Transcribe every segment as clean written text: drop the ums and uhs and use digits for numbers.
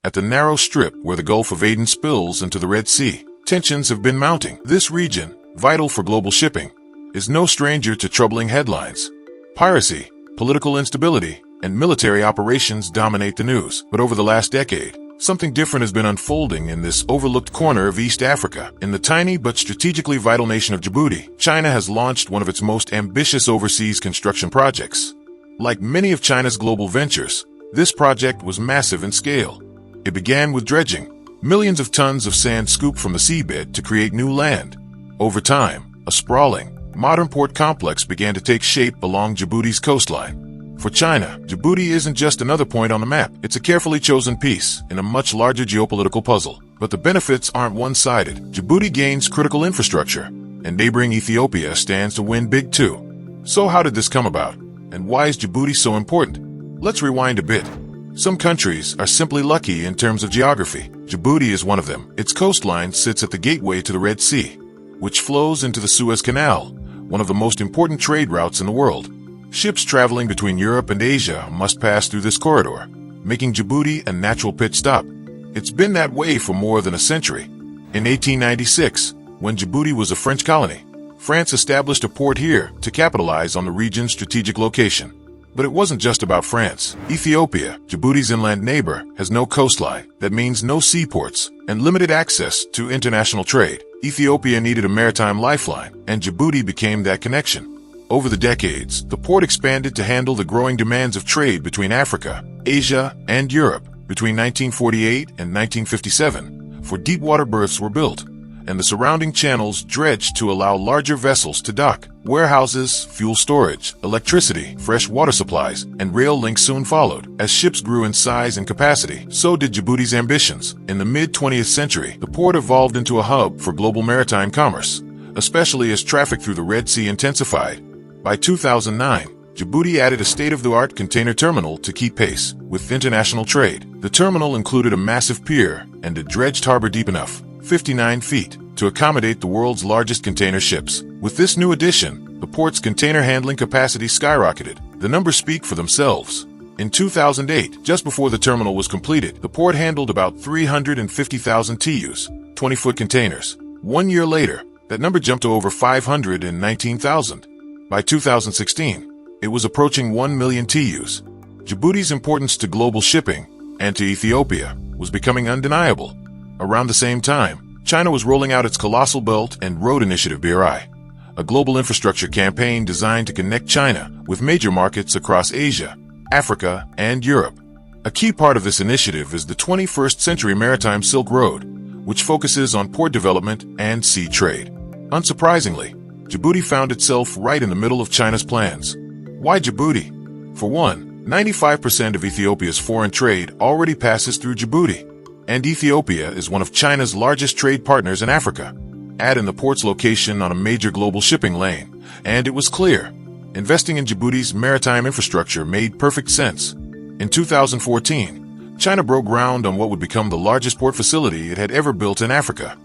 at the narrow strip where the Gulf of Aden spills into the Red Sea. Tensions have been mounting. This region, vital for global shipping, is no stranger to troubling headlines. Piracy, political instability, and military operations dominate the news. But over the last decade, something different has been unfolding in this overlooked corner of East Africa. In the tiny but strategically vital nation of Djibouti, China has launched one of its most ambitious overseas construction projects. Like many of China's global ventures, this project was massive in scale. It began with dredging, millions of tons of sand scooped from the seabed to create new land. Over time, a sprawling, modern port complex began to take shape along Djibouti's coastline. For China, Djibouti isn't just another point on the map. It's a carefully chosen piece in a much larger geopolitical puzzle. But the benefits aren't one-sided. Djibouti gains critical infrastructure, and neighboring Ethiopia stands to win big too. So how did this come about? And why is Djibouti so important? Let's rewind a bit. Some countries are simply lucky in terms of geography. Djibouti is one of them. Its coastline sits at the gateway to the Red Sea, which flows into the Suez Canal, one of the most important trade routes in the world. Ships traveling between Europe and Asia must pass through this corridor, making Djibouti a natural pit stop. It's been that way for more than a century. In 1896, when Djibouti was a French colony, France established a port here to capitalize on the region's strategic location. But it wasn't just about France. Ethiopia, Djibouti's inland neighbor, has no coastline. That means no seaports and limited access to international trade. Ethiopia needed a maritime lifeline, and Djibouti became that connection. Over the decades, the port expanded to handle the growing demands of trade between Africa, Asia, and Europe. Between 1948 and 1957, deep-water berths were built, and the surrounding channels dredged to allow larger vessels to dock. Warehouses, fuel storage, electricity, fresh water supplies, and rail links soon followed. As ships grew in size and capacity, so did Djibouti's ambitions. In the mid-20th century, the port evolved into a hub for global maritime commerce, especially as traffic through the Red Sea intensified. By 2009, Djibouti added a state-of-the-art container terminal to keep pace with international trade. The terminal included a massive pier and a dredged harbor deep enough, 59 feet, to accommodate the world's largest container ships. With this new addition, the port's container handling capacity skyrocketed. The numbers speak for themselves. In 2008, just before the terminal was completed, the port handled about 350,000 TEUs, 20-foot containers. 1 year later, that number jumped to over 519,000. By 2016, it was approaching 1 million TEUs. Djibouti's importance to global shipping and to Ethiopia was becoming undeniable. Around the same time, China was rolling out its colossal Belt and Road Initiative (BRI), a global infrastructure campaign designed to connect China with major markets across Asia, Africa, and Europe. A key part of this initiative is the 21st Century Maritime Silk Road, which focuses on port development and sea trade. Unsurprisingly, Djibouti found itself right in the middle of China's plans. Why Djibouti? For one, 95% of Ethiopia's foreign trade already passes through Djibouti, and Ethiopia is one of China's largest trade partners in Africa. Add in the port's location on a major global shipping lane, and it was clear. Investing in Djibouti's maritime infrastructure made perfect sense. In 2014, China broke ground on what would become the largest port facility it had ever built in Africa,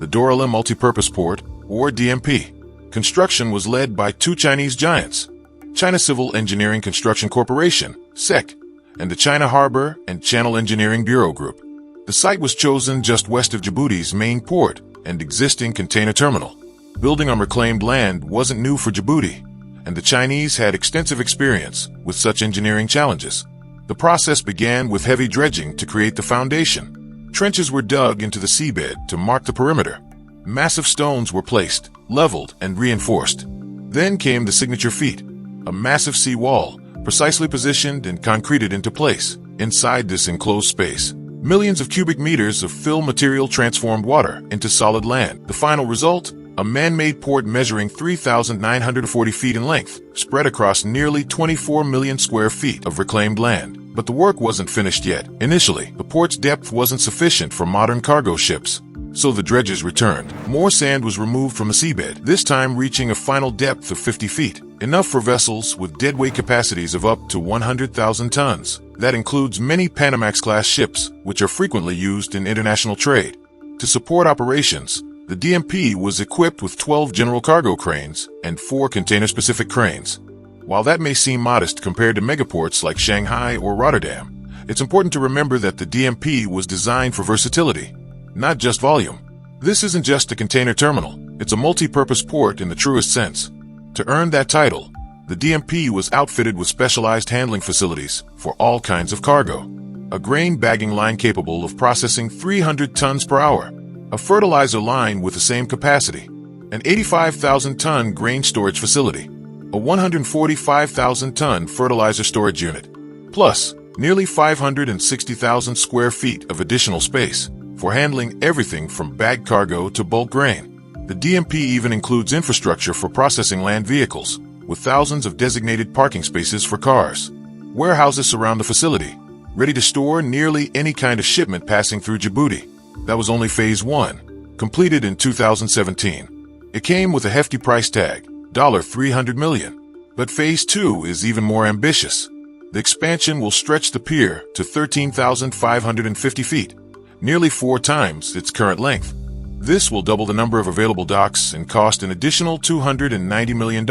the Doralem Multipurpose Port, or DMP. Construction was led by two Chinese giants, China Civil Engineering Construction Corporation, (CEC), and the China Harbor and Channel Engineering Bureau Group. The site was chosen just west of Djibouti's main port and existing container terminal. Building on reclaimed land wasn't new for Djibouti, and the Chinese had extensive experience with such engineering challenges. The process began with heavy dredging to create the foundation. Trenches were dug into the seabed to mark the perimeter. Massive stones were placed, leveled, and reinforced. Then came the signature feat, a massive sea wall, precisely positioned and concreted into place. Inside this enclosed space, millions of cubic meters of fill material transformed water into solid land. The final result? A man-made port measuring 3,940 feet in length, spread across nearly 24 million square feet of reclaimed land. But the work wasn't finished yet. Initially, the port's depth wasn't sufficient for modern cargo ships, so the dredges returned. More sand was removed from the seabed, this time reaching a final depth of 50 feet, enough for vessels with deadweight capacities of up to 100,000 tons. That includes many Panamax-class ships, which are frequently used in international trade. To support operations, the DMP was equipped with 12 general cargo cranes and 4 container-specific cranes. While that may seem modest compared to megaports like Shanghai or Rotterdam, It's important to remember that the DMP was designed for versatility, not just volume. This isn't just a container terminal, it's a multi-purpose port in the truest sense. To earn that title, the DMP was outfitted with specialized handling facilities for all kinds of cargo. A grain bagging line capable of processing 300 tons per hour, a fertilizer line with the same capacity, an 85,000-ton grain storage facility, a 145,000-ton fertilizer storage unit, plus nearly 560,000 square feet of additional space for handling everything from bagged cargo to bulk grain. The DMP even includes infrastructure for processing land vehicles, with thousands of designated parking spaces for cars. Warehouses surround the facility, ready to store nearly any kind of shipment passing through Djibouti. That was only Phase 1, completed in 2017. It came with a hefty price tag, $300 million. But Phase 2 is even more ambitious. The expansion will stretch the pier to 13,550 feet, nearly 4 times its current length. This will double the number of available docks and cost an additional $290 million,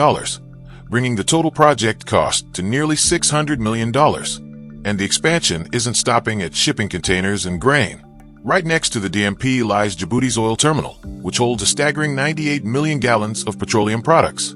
bringing the total project cost to nearly $600 million. And the expansion isn't stopping at shipping containers and grain. Right next to the DMP lies Djibouti's oil terminal, which holds a staggering 98 million gallons of petroleum products.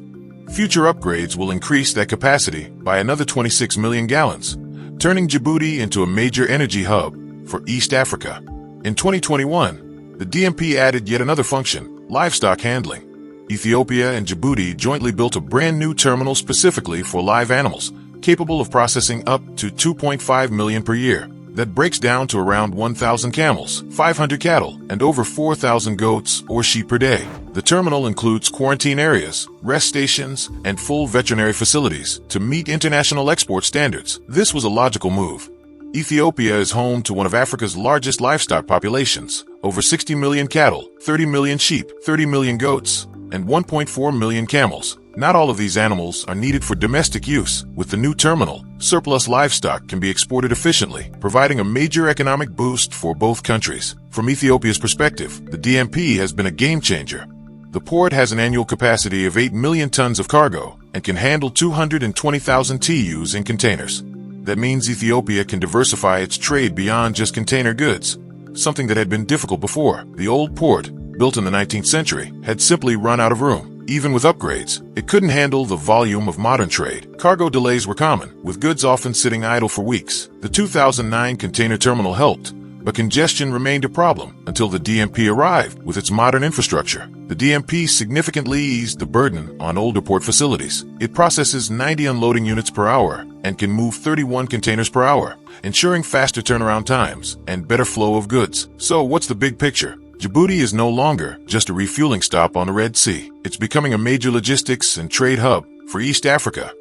Future upgrades will increase that capacity by another 26 million gallons, turning Djibouti into a major energy hub for East Africa. In 2021, the DMP added yet another function, livestock handling. Ethiopia and Djibouti jointly built a brand new terminal specifically for live animals, capable of processing up to 2.5 million per year. That breaks down to around 1,000 camels, 500 cattle, and over 4,000 goats or sheep per day. The terminal includes quarantine areas, rest stations, and full veterinary facilities to meet international export standards. This was a logical move. Ethiopia is home to one of Africa's largest livestock populations, over 60 million cattle, 30 million sheep, 30 million goats, and 1.4 million camels. Not all of these animals are needed for domestic use. With the new terminal, surplus livestock can be exported efficiently, providing a major economic boost for both countries. From Ethiopia's perspective, the DMP has been a game changer. The port has an annual capacity of 8 million tons of cargo and can handle 220,000 TEUs in containers. That means Ethiopia can diversify its trade beyond just container goods, something that had been difficult before. The old port, built in the 19th century, had simply run out of room. Even with upgrades, it couldn't handle the volume of modern trade. Cargo delays were common, with goods often sitting idle for weeks. The 2009 container terminal helped, but congestion remained a problem until the DMP arrived with its modern infrastructure. The DMP significantly eased the burden on older port facilities. It processes 90 unloading units per hour and can move 31 containers per hour, ensuring faster turnaround times and better flow of goods. So what's the big picture? Djibouti is no longer just a refueling stop on the Red Sea. It's becoming a major logistics and trade hub for East Africa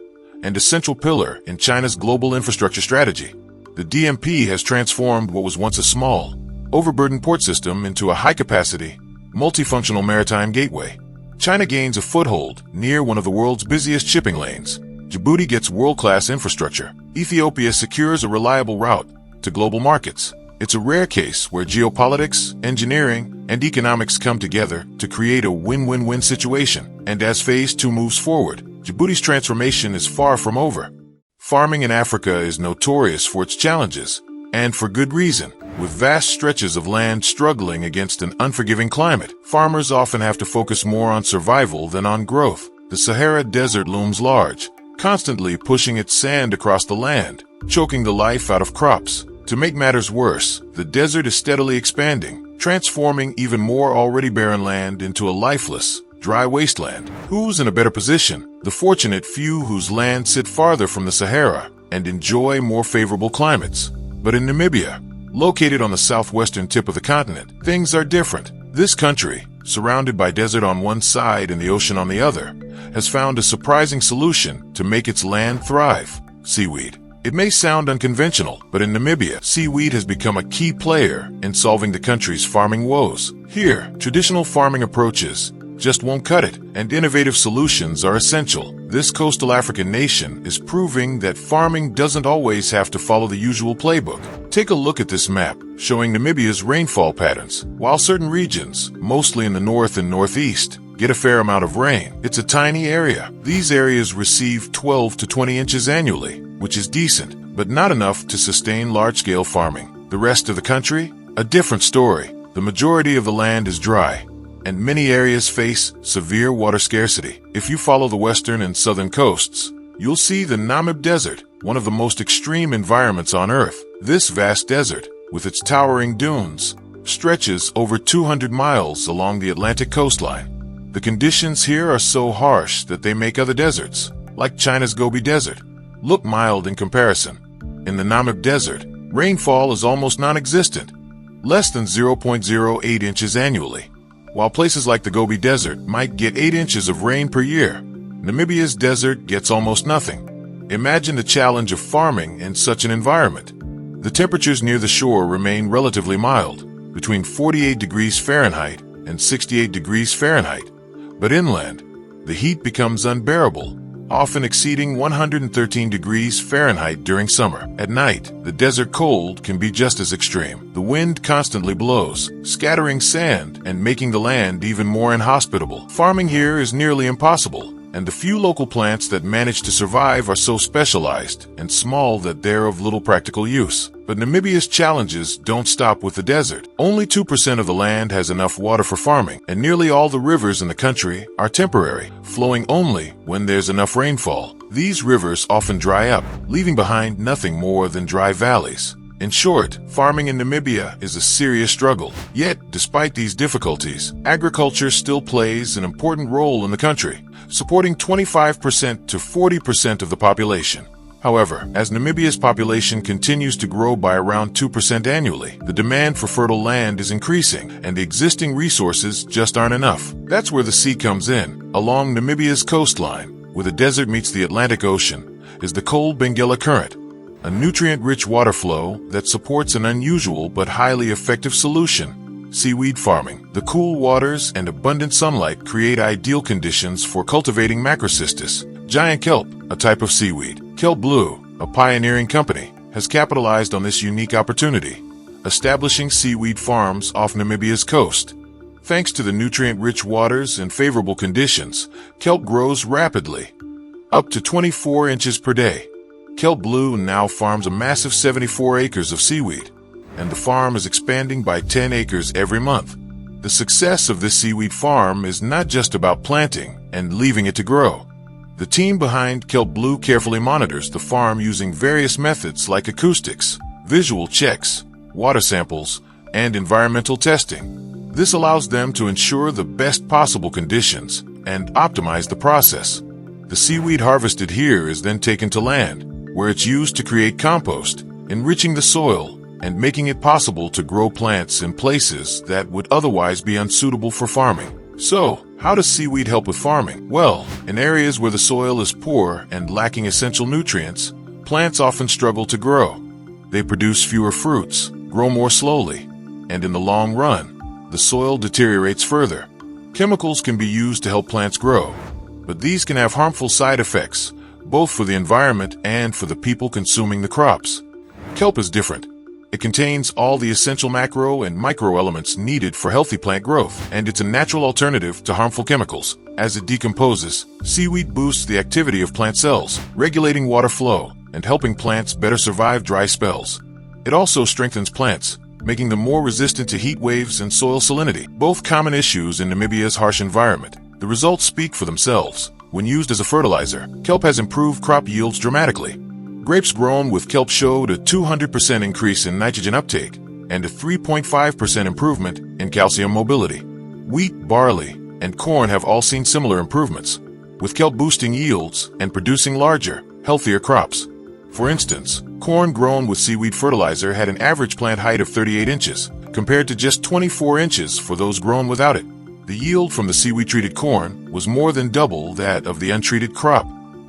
and a central pillar in China's global infrastructure strategy. The DMP has transformed what was once a small, overburdened port system into a high-capacity, multifunctional maritime gateway. China gains a foothold near one of the world's busiest shipping lanes. Djibouti gets world-class infrastructure. Ethiopia secures a reliable route to global markets. It's a rare case where geopolitics, engineering, and economics come together to create a win-win-win situation. And as Phase 2 moves forward, Djibouti's transformation is far from over. Farming in Africa is notorious for its challenges, and for good reason. With vast stretches of land struggling against an unforgiving climate, farmers often have to focus more on survival than on growth. The Sahara Desert looms large, constantly pushing its sand across the land, choking the life out of crops. To make matters worse, the desert is steadily expanding, transforming even more already barren land into a lifeless, dry wasteland. Who's in a better position? The fortunate few whose lands sit farther from the Sahara and enjoy more favorable climates. But in Namibia, located on the southwestern tip of the continent, things are different. This country, surrounded by desert on one side and the ocean on the other, has found a surprising solution to make its land thrive: seaweed. It may sound unconventional, but in Namibia, seaweed has become a key player in solving the country's farming woes. Here, traditional farming approaches just won't cut it, and innovative solutions are essential. This coastal African nation is proving that farming doesn't always have to follow the usual playbook. Take a look at this map, showing Namibia's rainfall patterns. While certain regions, mostly in the north and northeast, get a fair amount of rain, it's a tiny area. These areas receive 12 to 20 inches annually. which is decent, but not enough to sustain large-scale farming. The rest of the country? A different story. The majority of the land is dry, and many areas face severe water scarcity. If you follow the western and southern coasts, you'll see the Namib Desert, one of the most extreme environments on Earth. This vast desert, with its towering dunes, stretches over 200 miles along the Atlantic coastline. The conditions here are so harsh that they make other deserts, like China's Gobi Desert, look mild in comparison. In the Namib Desert, rainfall is almost non-existent, less than 0.08 inches annually, while places like the Gobi Desert might get 8 inches of rain per year. Namibia's desert gets almost nothing. Imagine the challenge of farming in such an environment. The temperatures near the shore remain relatively mild, between 48 degrees Fahrenheit and 68 degrees Fahrenheit. But inland, the heat becomes unbearable, often exceeding 113 degrees Fahrenheit during summer. At night, the desert cold can be just as extreme. The wind constantly blows, scattering sand and making the land even more inhospitable. Farming here is nearly impossible, and the few local plants that manage to survive are so specialized and small that they're of little practical use. But Namibia's challenges don't stop with the desert. Only 2% of the land has enough water for farming, and nearly all the rivers in the country are temporary, flowing only when there's enough rainfall. These rivers often dry up, leaving behind nothing more than dry valleys. In short, farming in Namibia is a serious struggle. Yet, despite these difficulties, agriculture still plays an important role in the country, supporting 25% to 40% of the population. However, as Namibia's population continues to grow by around 2% annually, the demand for fertile land is increasing, and the existing resources just aren't enough. That's where the sea comes in. Along Namibia's coastline, where the desert meets the Atlantic Ocean, is the cold Benguela Current, a nutrient-rich water flow that supports an unusual but highly effective solution: seaweed farming. The cool waters and abundant sunlight create ideal conditions for cultivating macrocystis, giant kelp, a type of seaweed. Kelp Blue, a pioneering company, has capitalized on this unique opportunity, establishing seaweed farms off Namibia's coast. Thanks to the nutrient-rich waters and favorable conditions, kelp grows rapidly, up to 24 inches per day. Kelp Blue now farms a massive 74 acres of seaweed, and the farm is expanding by 10 acres every month. The success of this seaweed farm is not just about planting and leaving it to grow. The team behind Kelp Blue carefully monitors the farm using various methods like acoustics, visual checks, water samples, and environmental testing. This allows them to ensure the best possible conditions and optimize the process. The seaweed harvested here is then taken to land, where it's used to create compost, enriching the soil and making it possible to grow plants in places that would otherwise be unsuitable for farming. So, how does seaweed help with farming? Well, in areas where the soil is poor and lacking essential nutrients, plants often struggle to grow. They produce fewer fruits, grow more slowly, and in the long run, the soil deteriorates further. Chemicals can be used to help plants grow, but these can have harmful side effects, both for the environment and for the people consuming the crops. Kelp is different. It contains all the essential macro and micro elements needed for healthy plant growth, and it's a natural alternative to harmful chemicals. As it decomposes, seaweed boosts the activity of plant cells, regulating water flow and helping plants better survive dry spells. It also strengthens plants, making them more resistant to heat waves and soil salinity, both common issues in Namibia's harsh environment. The results speak for themselves. When used as a fertilizer, kelp has improved crop yields dramatically. Grapes grown with kelp showed a 200% increase in nitrogen uptake and a 3.5% improvement in calcium mobility. Wheat, barley, and corn have all seen similar improvements, with kelp boosting yields and producing larger, healthier crops. For instance, corn grown with seaweed fertilizer had an average plant height of 38 inches, compared to just 24 inches for those grown without it. The yield from the seaweed-treated corn was more than double that of the untreated crop.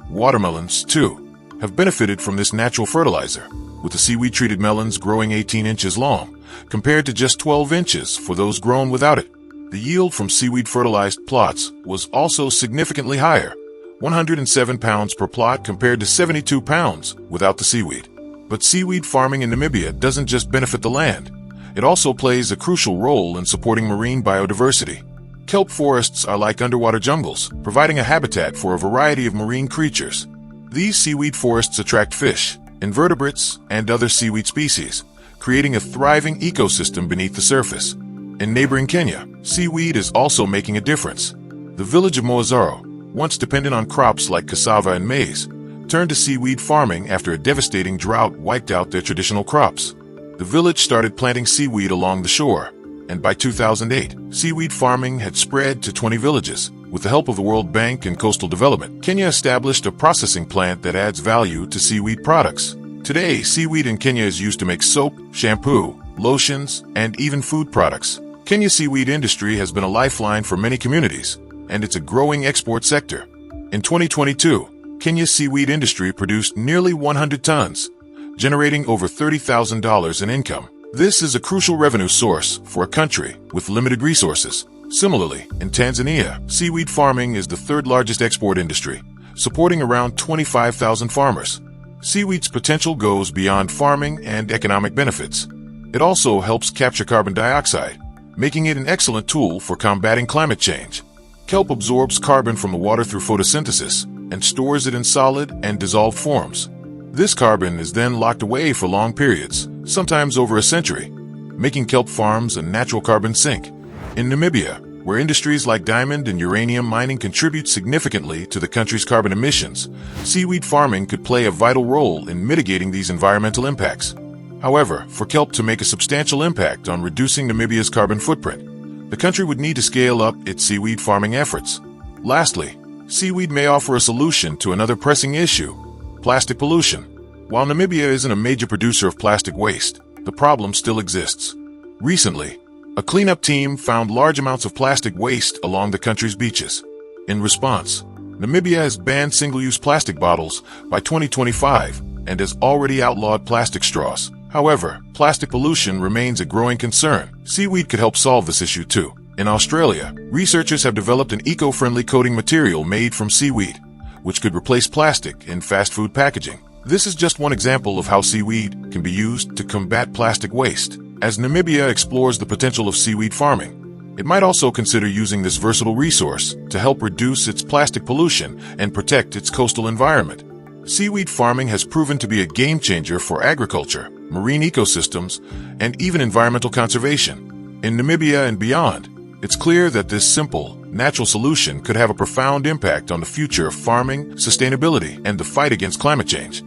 Watermelons, too, have benefited from this natural fertilizer, with the seaweed-treated melons growing 18 inches long, compared to just 12 inches for those grown without it. The yield from seaweed-fertilized plots was also significantly higher, 107 pounds per plot compared to 72 pounds without the seaweed. But seaweed farming in Namibia doesn't just benefit the land. It also plays a crucial role in supporting marine biodiversity. Kelp forests are like underwater jungles, providing a habitat for a variety of marine creatures. These seaweed forests attract fish, invertebrates, and other seaweed species, creating a thriving ecosystem beneath the surface. In neighboring Kenya, seaweed is also making a difference. The village of Moazaro, once dependent on crops like cassava and maize, turned to seaweed farming after a devastating drought wiped out their traditional crops. The village started planting seaweed along the shore, and by 2008, seaweed farming had spread to 20 villages. With the help of the World Bank and Coastal Development, Kenya established a processing plant that adds value to seaweed products. Today, seaweed in Kenya is used to make soap, shampoo, lotions, and even food products. Kenya's seaweed industry has been a lifeline for many communities, and it's a growing export sector. In 2022, Kenya's seaweed industry produced nearly 100 tons, generating over $30,000 in income. This is a crucial revenue source for a country with limited resources. Similarly, in Tanzania, seaweed farming is the third largest export industry, supporting around 25,000 farmers. Seaweed's potential goes beyond farming and economic benefits. It also helps capture carbon dioxide, making it an excellent tool for combating climate change. Kelp absorbs carbon from the water through photosynthesis and stores it in solid and dissolved forms. This carbon is then locked away for long periods, sometimes over a century, making kelp farms a natural carbon sink. In Namibia, where industries like diamond and uranium mining contribute significantly to the country's carbon emissions, seaweed farming could play a vital role in mitigating these environmental impacts. However, for kelp to make a substantial impact on reducing Namibia's carbon footprint, the country would need to scale up its seaweed farming efforts. Lastly, seaweed may offer a solution to another pressing issue: plastic pollution. While Namibia isn't a major producer of plastic waste, the problem still exists. Recently, a cleanup team found large amounts of plastic waste along the country's beaches. In response, Namibia has banned single-use plastic bottles by 2025 and has already outlawed plastic straws. However, plastic pollution remains a growing concern. Seaweed could help solve this issue too. In Australia, researchers have developed an eco-friendly coating material made from seaweed, which could replace plastic in fast food packaging. This is just one example of how seaweed can be used to combat plastic waste. As Namibia explores the potential of seaweed farming, it might also consider using this versatile resource to help reduce its plastic pollution and protect its coastal environment. Seaweed farming has proven to be a game-changer for agriculture, marine ecosystems, and even environmental conservation. In Namibia and beyond, it's clear that this simple, natural solution could have a profound impact on the future of farming, sustainability, and the fight against climate change.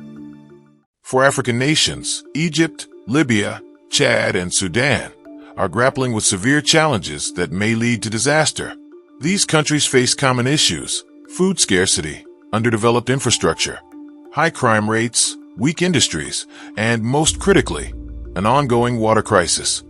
For African nations, Egypt, Libya, Chad, and Sudan are grappling with severe challenges that may lead to disaster. These countries face common issues: food scarcity, underdeveloped infrastructure, high crime rates, weak industries, and most critically, an ongoing water crisis.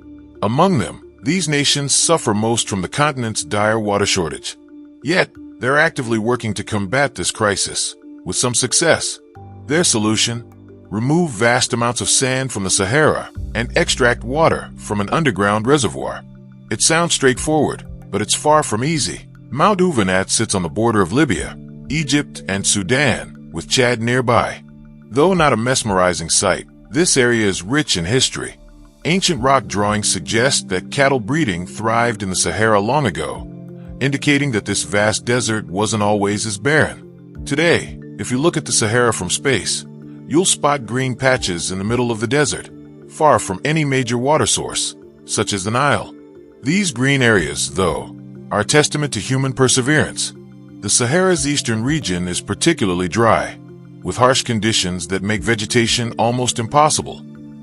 Among them, these nations suffer most from the continent's dire water shortage. Yet, they're actively working to combat this crisis, with some success. Their solution: remove vast amounts of sand from the Sahara and extract water from an underground reservoir. It sounds straightforward, but it's far from easy. Mount Uvanat sits on the border of Libya, Egypt, and Sudan, with Chad nearby. Though not a mesmerizing sight, this area is rich in history. Ancient rock drawings suggest that cattle breeding thrived in the Sahara long ago, indicating that this vast desert wasn't always as barren. Today, if you look at the Sahara from space, you'll spot green patches in the middle of the desert, far from any major water source, such as the Nile. These green areas, though, are a testament to human perseverance. The Sahara's eastern region is particularly dry, with harsh conditions that make vegetation almost impossible.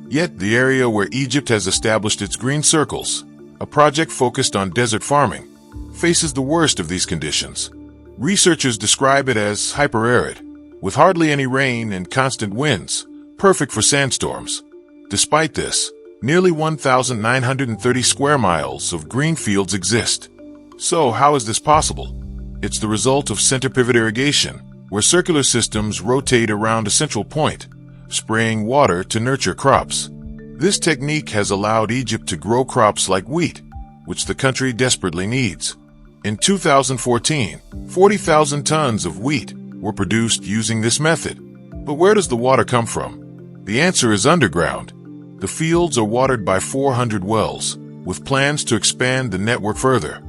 Yet the area where Egypt has established its green circles, a project focused on desert farming, faces the worst of these conditions. Researchers describe it as hyper-arid, with hardly any rain and constant winds, perfect for sandstorms. Despite this, nearly 1,930 square miles of green fields exist. So how is this possible? It's the result of center pivot irrigation, where circular systems rotate around a central point, spraying water to nurture crops. This technique has allowed Egypt to grow crops like wheat, which the country desperately needs. In 2014, 40,000 tons of wheat were produced using this method. But where does the water come from? The answer is underground. The fields are watered by 400 wells, with plans to expand the network further.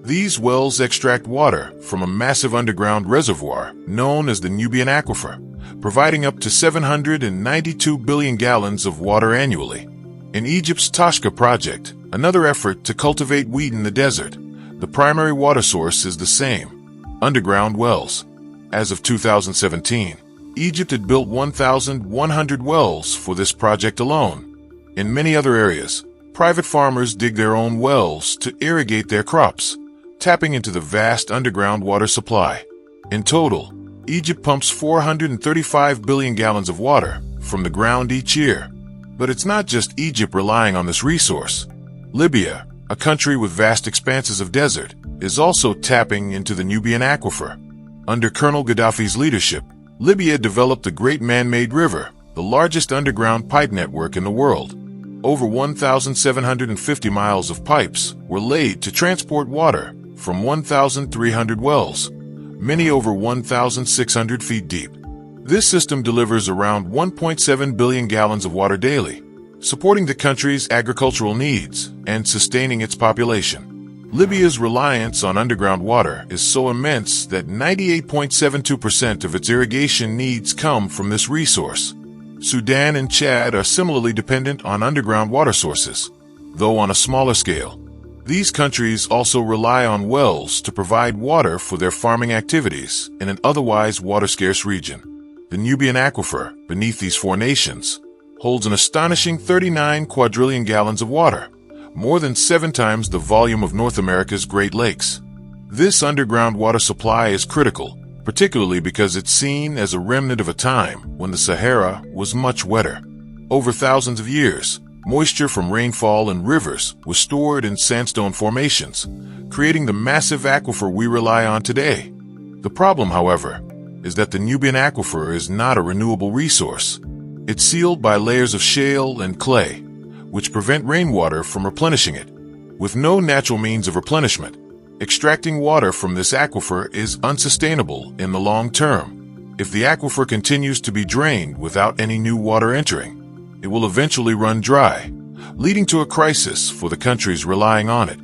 These wells extract water from a massive underground reservoir known as the Nubian Aquifer, providing up to 792 billion gallons of water annually. In Egypt's Toshka project, another effort to cultivate wheat in the desert, the primary water source is the same: underground wells. As of 2017, Egypt had built 1,100 wells for this project alone. In many other areas, private farmers dig their own wells to irrigate their crops, tapping into the vast underground water supply. In total, Egypt pumps 435 billion gallons of water from the ground each year. But it's not just Egypt relying on this resource. Libya, a country with vast expanses of desert, is also tapping into the Nubian aquifer. Under Colonel Gaddafi's leadership, Libya developed the Great Man-Made River, the largest underground pipe network in the world. Over 1,750 miles of pipes were laid to transport water from 1,300 wells, many over 1,600 feet deep. This system delivers around 1.7 billion gallons of water daily, supporting the country's agricultural needs and sustaining its population. Libya's reliance on underground water is so immense that 98.72% of its irrigation needs come from this resource. Sudan and Chad are similarly dependent on underground water sources, though on a smaller scale. These countries also rely on wells to provide water for their farming activities in an otherwise water-scarce region. The Nubian aquifer, beneath these four nations, holds an astonishing 39 quadrillion gallons of water, more than 7 times the volume of North America's Great Lakes. This underground water supply is critical, particularly because it's seen as a remnant of a time when the Sahara was much wetter. Over thousands of years, moisture from rainfall and rivers was stored in sandstone formations, creating the massive aquifer we rely on today. The problem, however, is that the Nubian aquifer is not a renewable resource. It's sealed by layers of shale and clay, which prevent rainwater from replenishing it. With no natural means of replenishment, extracting water from this aquifer is unsustainable in the long term. If the aquifer continues to be drained without any new water entering, it will eventually run dry, leading to a crisis for the countries relying on it.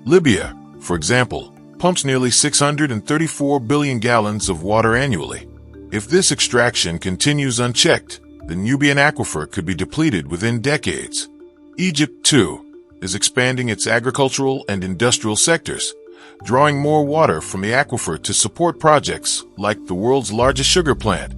Libya, for example, pumps nearly 634 billion gallons of water annually. If this extraction continues unchecked, the Nubian aquifer could be depleted within decades. Egypt, too, is expanding its agricultural and industrial sectors, drawing more water from the aquifer to support projects like the world's largest sugar plant,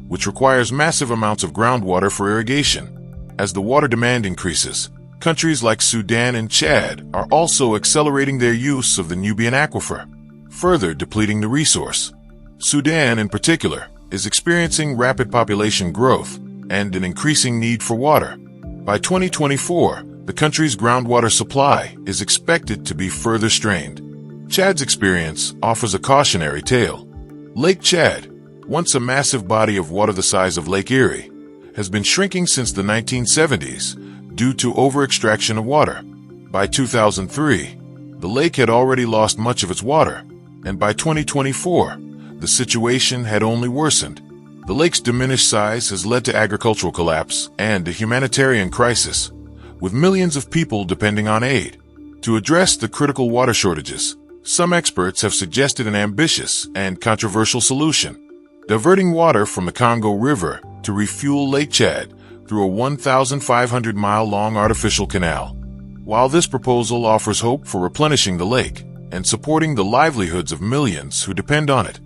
which requires massive amounts of groundwater for irrigation. As the water demand increases, countries like Sudan and Chad are also accelerating their use of the Nubian aquifer, further depleting the resource. Sudan, in particular, is experiencing rapid population growth and an increasing need for water. By 2024, the country's groundwater supply is expected to be further strained. Chad's experience offers a cautionary tale. Lake Chad, once a massive body of water the size of Lake Erie, has been shrinking since the 1970s due to over-extraction of water. By 2003, the lake had already lost much of its water, and by 2024, the situation had only worsened. The lake's diminished size has led to agricultural collapse and a humanitarian crisis, with millions of people depending on aid. To address the critical water shortages, some experts have suggested an ambitious and controversial solution: diverting water from the Congo River to refuel Lake Chad through a 1,500-mile-long artificial canal. While this proposal offers hope for replenishing the lake and supporting the livelihoods of millions who depend on it,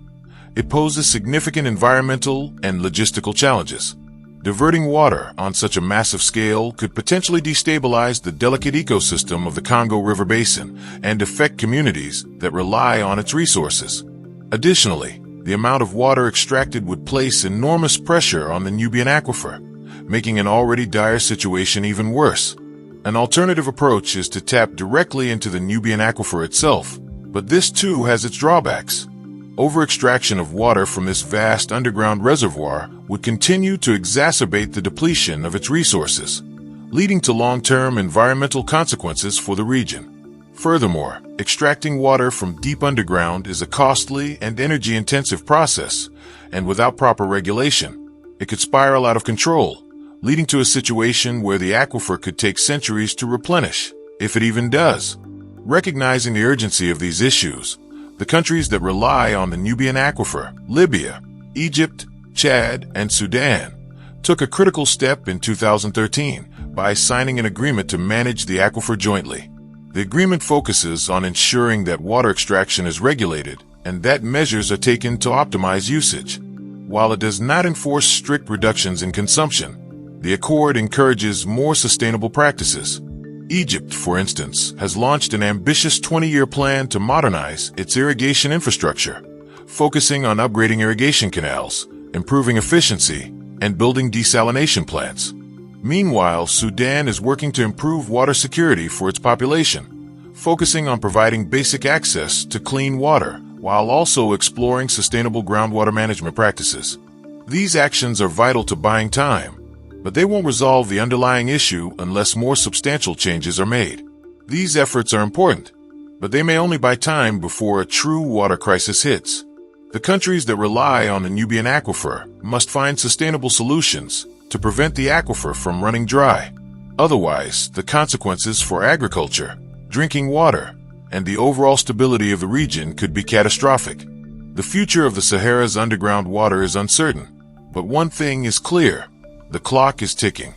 it poses significant environmental and logistical challenges. Diverting water on such a massive scale could potentially destabilize the delicate ecosystem of the Congo River Basin and affect communities that rely on its resources. Additionally, the amount of water extracted would place enormous pressure on the Nubian aquifer, making an already dire situation even worse. An alternative approach is to tap directly into the Nubian aquifer itself, but this too has its drawbacks. Over-extraction of water from this vast underground reservoir would continue to exacerbate the depletion of its resources, leading to long-term environmental consequences for the region. Furthermore, extracting water from deep underground is a costly and energy-intensive process, and without proper regulation, it could spiral out of control, leading to a situation where the aquifer could take centuries to replenish, if it even does. Recognizing the urgency of these issues, the countries that rely on the Nubian aquifer, Libya, Egypt, Chad, and Sudan, took a critical step in 2013 by signing an agreement to manage the aquifer jointly. The agreement focuses on ensuring that water extraction is regulated and that measures are taken to optimize usage. While it does not enforce strict reductions in consumption, the accord encourages more sustainable practices. Egypt, for instance, has launched an ambitious 20-year plan to modernize its irrigation infrastructure, focusing on upgrading irrigation canals, improving efficiency, and building desalination plants. Meanwhile, Sudan is working to improve water security for its population, focusing on providing basic access to clean water, while also exploring sustainable groundwater management practices. These actions are vital to buying time, but they won't resolve the underlying issue unless more substantial changes are made. These efforts are important, but they may only buy time before a true water crisis hits. The countries that rely on the Nubian aquifer must find sustainable solutions to prevent the aquifer from running dry. Otherwise, the consequences for agriculture, drinking water, and the overall stability of the region could be catastrophic. The future of the Sahara's underground water is uncertain, but one thing is clear: the clock is ticking.